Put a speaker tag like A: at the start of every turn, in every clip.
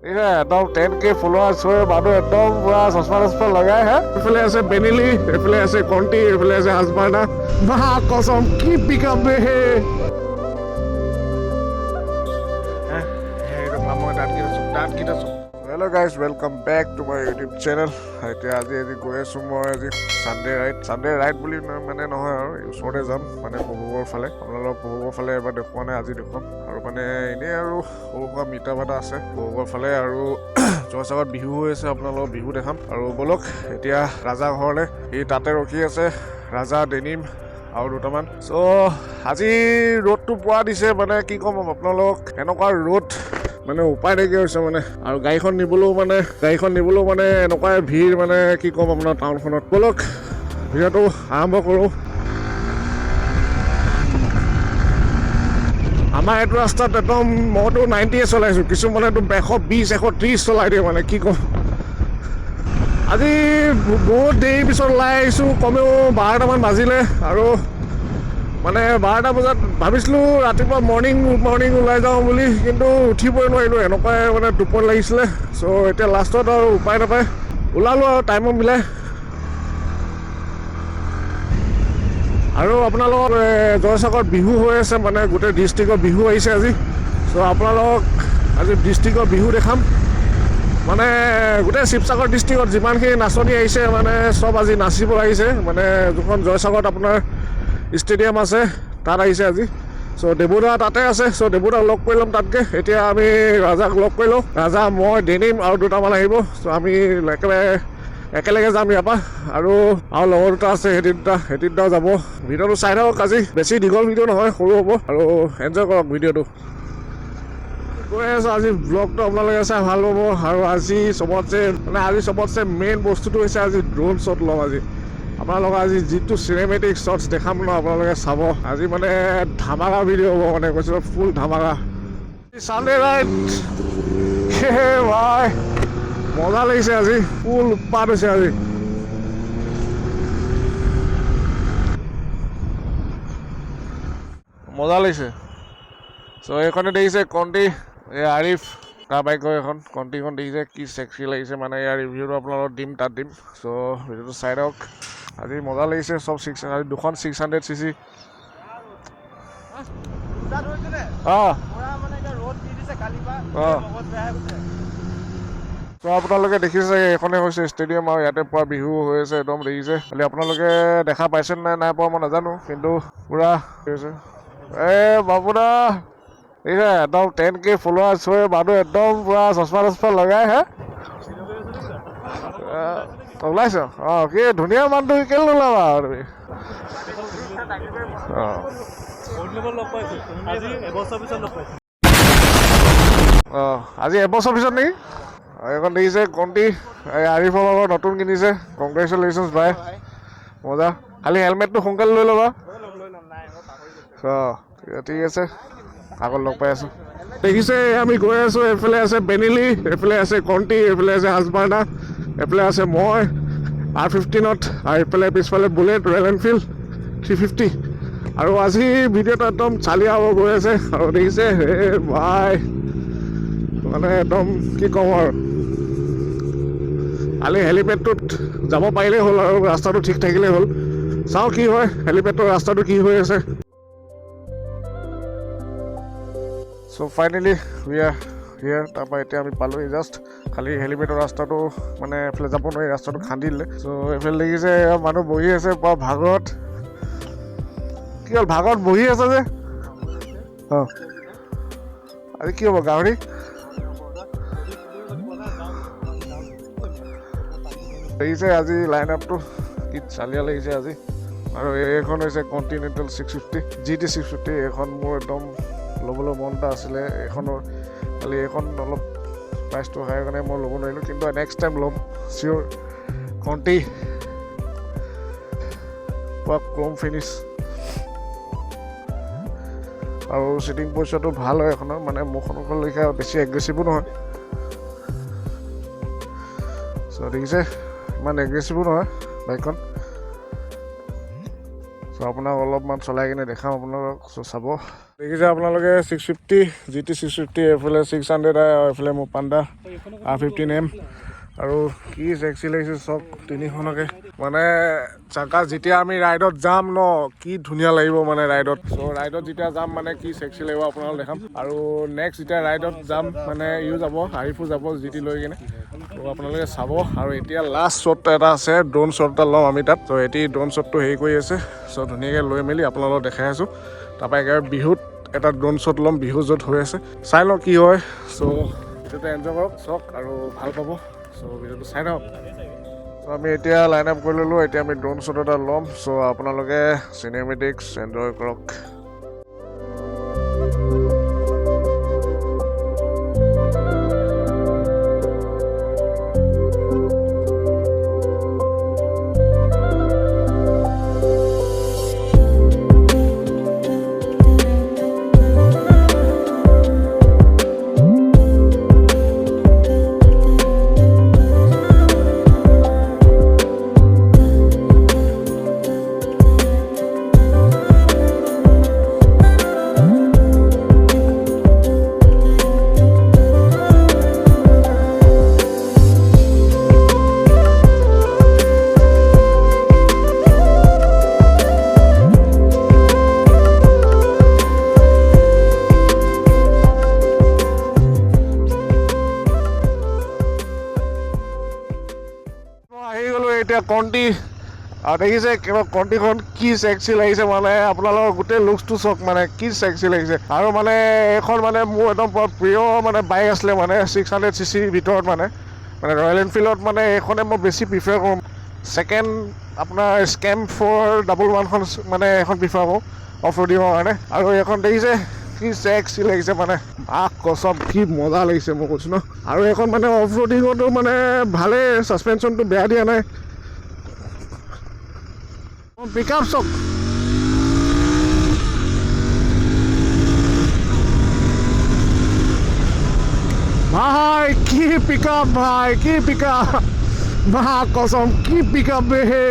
A: একদম 10K followers হৈ মানুহ একদম পুৰা চশমা লগাই হে। এইফালে আছে বেনিলি, এইফালে আছে কণ্টি, এইফালে আছে হাজবাৰ্ণা। বাহ কসম কি পিকআপ বে হে। Hello' guys, welcome back to my YouTube channel. এতিয়া আজি গৈ আছোঁ মই আজি চানডে ৰাইড বুলি মানে নহয় আৰু ওচৰতে যাম মানে পহুবৰ ফালে। আপোনালোকক পহুবৰ ফালে এবাৰ দেখুওৱা নাই, আজি দেখুৱাম। আৰু মানে এনেই আৰু সৰু সুৰা মিটাপ এটা আছে পহুবৰ ফালে। আৰু জয়সাগৰত বিহু হৈ আছে, আপোনালোকক বিহু দেখাম। আৰু ব'লক এতিয়া ৰাজা ঘৰলৈ, সি তাতে ৰখি আছে, ৰাজা ডেনিম আৰু দুটামান। চ' আজি ৰ'দটো পোৱা দিছে, মানে কি ক'ম আপোনালোকক, এনেকুৱা ৰ'দ মানে উপায় নাইকিয়া হৈছে মানে। আৰু গাড়ীখন নিবলৈও মানে এনেকুৱাই ভিৰ, মানে কি ক'ম আপোনাৰ টাউনখনত। ব'লক ভিডিঅ'টো আৰম্ভ কৰোঁ। আমাৰ এইটো ৰাস্তাত একদম মইতো 90 চলাইছোঁ, কিছুমানেতো 120 130 চলাই দিয়ে, মানে কি ক'ম। আজি বহুত দেৰি পিছত ওলাই আহিছোঁ, কমেও 12টামান বাজিলে। আৰু মানে 12টা বজাত ভাবিছিলোঁ ৰাতিপুৱা মৰ্ণিং ওলাই যাওঁ বুলি, কিন্তু উঠিবই নোৱাৰিলোঁ, এনেকুৱাই মানে টোপনি লাগিছিলে। চ' এতিয়া লাষ্টত আৰু উপায় নাপায় ওলালোঁ আৰু টাইমত মিলাই। আৰু আপোনালোকৰ জয়সাগৰত বিহু হৈ আছে, মানে গোটেই ডিষ্ট্ৰিক্টৰ বিহু আহিছে আজি। চ' আপোনালোকক আজি ডিষ্ট্ৰিক্টৰ বিহু দেখাম। মানে গোটেই শিৱসাগৰ ডিষ্ট্ৰিক্টত যিমানখিনি নাচনি আহিছে, মানে চব আজি নাচিব আহিছে। মানে যোনখন জয়সাগৰত আপোনাৰ ষ্টেডিয়াম আছে তাত আহিছে আজি। চ' দেবুদা তাতে আছে, চ' দেবুদাক লগ কৰি ল'ম তাতকৈ। এতিয়া আমি ৰাজাক লগ কৰি লওঁ, ৰাজা, মই, ডেনিম আৰু দুটামান আহিব। চ' আমি একেলগে যাম ইয়াৰ পৰা। আৰু লগৰ দুটা আছে, সিহঁতি দুটাও যাব। ভিডিঅ'টো চাই থাকক, আজি বেছি দীঘল ভিডিঅ' নহয়, সৰু হ'ব। আৰু এনজয় কৰক ভিডিঅ'টো। গৈ আছোঁ, আজি ব্লগটো আপোনালোকে চাই ভাল পাব। আৰু আজি চবতছে মেইন বস্তুটো হৈছে আজি ড্ৰোন শ্বট ল'ম আজি। আপোনালোকক আজি যিটো চিনেমেটিক শ্বটছ দেখাম ন, আপোনালোকে চাব। আজি মানে ধামাকা ভিডিঅ' হ'ব, মানে কৈছোঁ ফুল ধামাকা। চানডে ৰাইড ভাই মজা লাগিছে, আজি ফুল উৎপাত হৈছে আজি। মজা লাগিছে। চ' এইখনে দেখিছে কণ্টি, এই আৰিফ তাৰ বাইকৰ এখন কণ্টিখন দেখিছে, কি চেক্সি লাগিছে। মানে ইয়াৰ ৰিভিউটো আপোনালোকক তাত দিম। চ' ভিডিঅ'টো চাই থাকক, আজি মজা লাগিছে। চব আজি দুখন 600cc। ত' আপোনালোকে দেখিছে, এইখনে হৈছে ষ্টেডিয়াম, আৰু ইয়াতে পুৰা বিহু হৈ আছে একদম দেখিছে। খালি আপোনালোকে দেখা পাইছে নাই পোৱা মই নাজানো, কিন্তু পুৰা হৈছে। বাবুদা দেখিছে, একদম 10K ফলোৱাৰ্ছ হৈ মানুহ একদম পুৰা চশমা লগাই হে। ওলাইছ? কি ধুনীয়া মানুহ, কেলে নোলাবা আৰু তুমি। আজি এবছৰ পিছত নেকি? এইখন দেখিছে কণ্টি, এই আৰিফৰ লগত নতুন কিনিছে। কংগ্ৰেচুলেশ্যনছ ভাই, মজা। খালি হেলমেটটো সোনকালে লৈ ল'বা। ঠিক আছে, আগত লগ পাই আছোঁ। দেখিছে আমি গৈ আছোঁ, এইফালে আছে বেনিলি, এইফালে আছে কণ্টি, এইফালে আছে হাজবাৰ্ণা, এইফালে আছে মই R15ত, আৰু এইফালে পিছফালে বুলেট ৰয়েল এনফিল্ড 350। আৰু আজি ভিডিঅ'টো একদম চালিয়া হ'ব গৈ আছে। আৰু দেখিছে ভাই, মানে একদম কি ক'ম আৰু, খালি হেলিপেডটোত যাব পাৰিলেই হ'ল, আৰু ৰাস্তাটো ঠিক থাকিলেই হ'ল। চাওঁ কি হয়, হেলিপেডৰ ৰাস্তাটো কি হৈ আছে। চ' ফাইনেলি উই আৰ হিয়াৰ। তাৰপৰা এতিয়া আমি পালোঁহি জাষ্ট। খালি হেলিপেডৰ ৰাস্তাটো মানে এইফালে যাব নোৱাৰি, ৰাস্তাটো খান্দি দিলে। চ' এইফালে দেখিছে মানুহ বহি আছে পুৰা ভাগৰত। কি হ'ল, ভাগৰত বহি আছে যে? আজি কি হ'ব, গাহৰি? দেখিছে আজি লাইন আপটো কি চালিয়া লাগিছে আজি। আৰু এইখন হৈছে কণ্টিনেণ্টেল 650 GT 650। এইখন মোৰ একদম ল'বলৈ মন এটা আছিলে এইখনৰ, খালি এইখন অলপ প্ৰাইচটো হাই কাৰণে মই ল'ব নোৱাৰিলোঁ, কিন্তু নেক্সট টাইম ল'ম চিয়'ৰ। কণ্টি পুৰা ক্ৰ'ম ফিনিছ, আৰু চিটিং পজিশ্যনটো ভাল হয় এখনৰ, মানে মোৰখনৰ লেখীয়া বেছি এগ্ৰেছিভো নহয়। চ' দেখিছে ইমান এগ্ৰেছিভো নহয় বাইকখন। চ' আপোনাক অলপমান চলাই কিনে দেখাম আপোনালোকক চাব দেখিছে আপোনালোকে 650 GT 650 এইফালে 600 এইফালে মোৰ পাণ্ডা R15M আৰু কি ছেক্সি লাগিছে চব তিনিখনকে মানে চাকা যেতিয়া আমি ৰাইডত যাম ন কি ধুনীয়া লাগিব মানে ৰাইডত ৰাইডত যেতিয়া যাম মানে কি ছেক্সি লাগিব আপোনালোক দেখাম আৰু নেক্সট যেতিয়া ৰাইডত যাম মানে যাব আৰিফো যাব GT লৈ কিনে তো আপোনালোকে চাব আৰু এতিয়া লাষ্ট শ্বট এটা আছে ড্ৰোন শ্বট এটা ল'ম আমি তাত তো এতিয়া ড্ৰোন শ্বটটো হেৰি কৰি আছে চ' ধুনীয়াকৈ লৈ মেলি আপোনালোকক দেখাই আছোঁ তাৰপৰা একেবাৰে বিহুত এটা ড্ৰোন শ্বট ল'ম বিহু য'ত হৈ আছে চাই লওঁ কি হয় চ' ভিডিঅ'টো এনজয় কৰক চাওক আৰু ভাল পাব চ' ভিডিঅ'টো চাই লওক চ' আমি এতিয়া লাইন আপ কৰি ল'লোঁ এতিয়া আমি ড্ৰোন শ্বট এটা ল'ম চ' আপোনালোকে চিনেমেটিক্স এনজয় কৰক এতিয়া কণ্টি আৰু দেখিছে কিবা কণ্টিখন কি ছেক্সি লাগিছে মানে আপোনালোকৰ গোটেই লুকছটো চাওক মানে কি ছেক্সি লাগিছে আৰু মানে এইখন মানে মোৰ একদম প্ৰিয় মানে বাইক আছিলে মানে 600cc ভিতৰত মানে ৰয়েল এনফিল্ডত মানে এইখনে মই বেছি প্ৰিফাৰ কৰোঁ ছেকেণ্ড আপোনাৰ স্কেম 411খন মানে এখন প্ৰিফাৰ কৰোঁ অফ ৰ'ডিঙৰ কাৰণে আৰু এইখন দেখিছে কি ছেক্সি লাগিছে মানে কচম কি মজা লাগিছে মই কৈছোঁ ন আৰু এইখন মানে অফ ৰ'ডিঙতো মানে ভালেই ছাছপেনশ্যনটো বেয়া দিয়া নাই পিক আপ চক ভাই কি পিক আপ ভাই কি পিক আপ কসম কি পিক আপ হে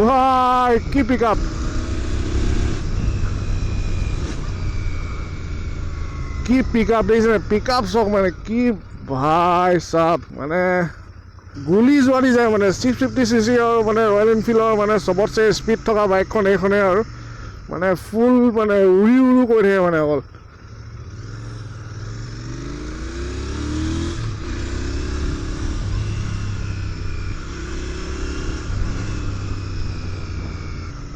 A: ভাই কি পিক আপ কি পিক আপ দেখিছে পিক আপ চক মানে কি ভাই চাপ মানে গুলি যোৱা দি যায় মানে 650cc আৰু মানে ৰয়েল এনফিল্ডৰ মানে চবতছে স্পীড থকা বাইকখন এইখনে আৰু মানে ফুল মানে উৰি কৰি থাকে মানে অকল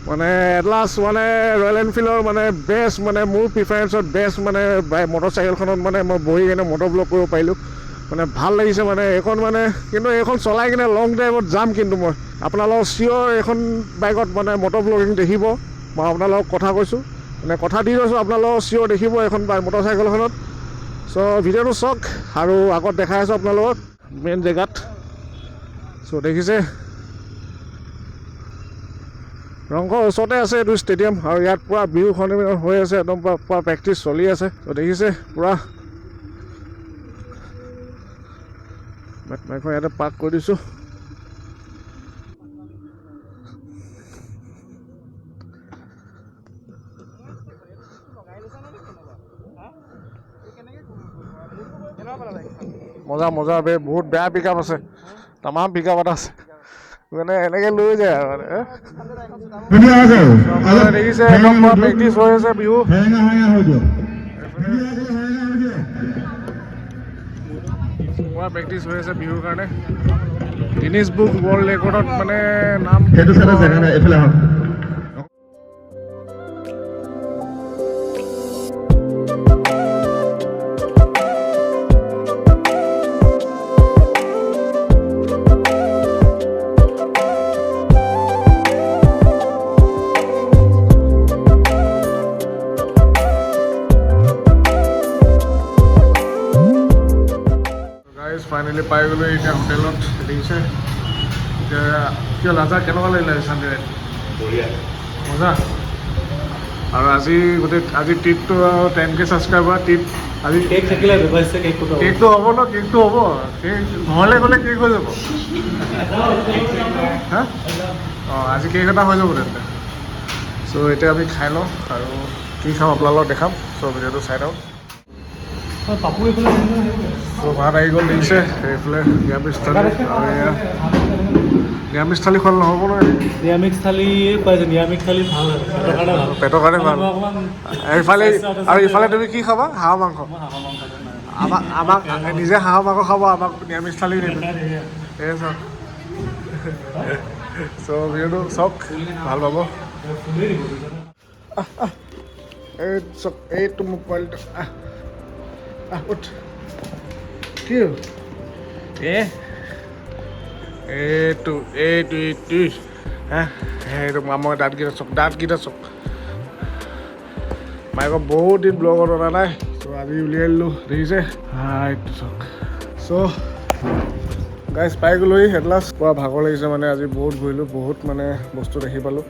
A: মানে এটলাষ্ট মানে ৰয়েল এনফিল্ডৰ মানে বেষ্ট মানে মোৰ প্ৰিফাৰেঞ্চত বেষ্ট মানে মটৰচাইকেলখনত মানে মই বহি কিনে মটৰ ব্লগ কৰিব পাৰিলোঁ মানে ভাল লাগিছে মানে এইখন মানে কিন্তু এইখন চলাই কিনে লং ড্ৰাইভত যাম কিন্তু মই আপোনালোকক চিয়'ৰ এইখন বাইকত মানে মটৰ ব্লগিং দেখিব মই আপোনালোকক কথা কৈছোঁ মানে কথা দি কৈছোঁ আপোনালোকক চিয়'ৰ দেখিব এইখন মটৰচাইকেলখনত চ' ভিডিঅ'টো চাওক আৰু আগত দেখাই আছোঁ আপোনালোকক মেইন জেগাত চ' দেখিছে ৰংঘৰ ওচৰতে আছে এইটো ষ্টেডিয়াম আৰু ইয়াত পূৰা বিহু সন্মিলন হৈ আছে একদম পূৰা প্ৰেক্টিচ চলি আছে ত' দেখিছে পূৰা বাইকখন ইয়াতে পাৰ্ক কৰি দিছোঁ মজা মজা বে বহুত বেয়া পিক আপ আছে তামাম পিক আপ এটা আছে মানে এনেকৈ লৈ যায় আৰু মানে দেখিছে একদম প্ৰেক্টিচ হৈ আছে বিহু পুৰা প্ৰেক্টিচ হৈ আছে বিহুৰ কাৰণে গিনিজ বুক ৱৰ্ল্ড ৰেকৰ্ডত মানে নাম ফাইনেলি পাই গ'লোঁ এতিয়া হোটেলত দেখিছে এতিয়া কিয় লাজা কেনেকুৱা লাগিলে চানডে ৰাইড বঢ়িয়া মজা আৰু আজি গোটেই আজি ট্ৰিপটো 10K ছাবস্ক্ৰাইবাৰ ট্ৰিপ আজি কেক থাকিলে কেকটো হ'ব ন কেকটো হ'ব কেক ঘৰলৈ গ'লে কেক হৈ যাব হা অঁ আজি কেক এটা হৈ যাব তেন্তে চ' এতিয়া আমি খাই লওঁ আৰু কি খাম আপোনালোকক দেখাম চ' ভিডিঅ'টো চাই লওঁ চ' ভাত আহি গ'ল দিছে এইফালে নিৰামিষ থালি আৰু এয়া নিৰামিষ থালি খোৱা নহ'ব নহয়
B: নিৰামিষ থালি খুৱাইছে নিৰামিষ থালি ভাল
A: পেটৰ কাৰণে ভাল এইফালে আৰু ইফালে তুমি কি খাবা হাঁহৰ মাংস আমাক নিজে হাঁহৰ মাংস খাব আমাক নিৰামিষ থালি নিদিব এই চাওক চ' ভিডিঅ'টো চাওক ভাল পাব এই চাওক এইটো মোবাইলটো উঠ কি এইটো সেইটো মই দাঁতকেইটা চাওক মাইকক বহুত দিন ব্লগত অনা নাই চ' আজি উলিয়াই দিলোঁ দেখিছে এইটো চাওক চ' গাইজ পাই গ'লোহি এট লাষ্ট পুৰা ভাগৰ লাগিছে মানে আজি বহুত ঘূৰিলোঁ বহুত মানে বস্তু দেখি পালোঁ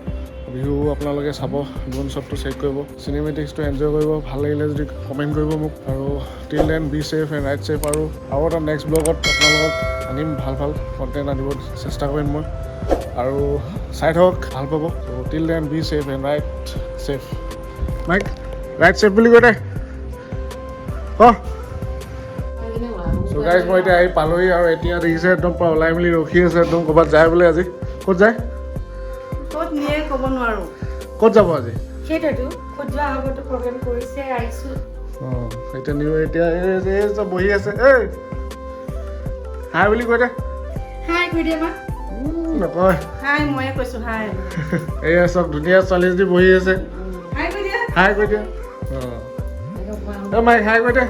A: বিহু আপোনালোকে চাব ড্ৰোন শ্বটটো চেক কৰিব চিনেমেটিক্সটো এনজয় কৰিব ভাল লাগিলে যদি কমেণ্ট কৰিব মোক আৰু till then be safe and right safe আৰু এটা নেক্সট ব্লগত আপোনালোকক আনিম ভাল কণ্টেণ্ট আনিব চেষ্টা কৰিম মই আৰু চাই থাকক ভাল পাব ত' till then be safe and right safe mike ride safe বুলি কৈ দে চ' গাইজ মই এতিয়া আহি পালোহি আৰু এতিয়া দেখিছে একদম পৰা ওলাই মেলি ৰখি আছে একদম ক'ৰবাত যায় বোলে আজি ক'ত যায়
C: ক'ত নিয়ে ক'ব নোৱাৰোঁ
A: ক'ত যাব আজি
C: সেইটোৱেতো ক'ত যোৱা হ'বতো প্ৰগ্ৰেম কৰিছে আহিছোঁ
A: এতিয়া নিউ এতিয়া এই চব বহি আছে এই হাই বুলি কৈ দে
C: হাই কৈ দিয়া মা
A: নকয়
C: হাই ময়ে কৈছোঁ হাই
A: এয়া চব ধুনীয়া ছোৱালী যদি বহি আছে
C: হাই কৈ দিয়া
A: হাই কৈ দিয়া মাইক হাই কৈ দে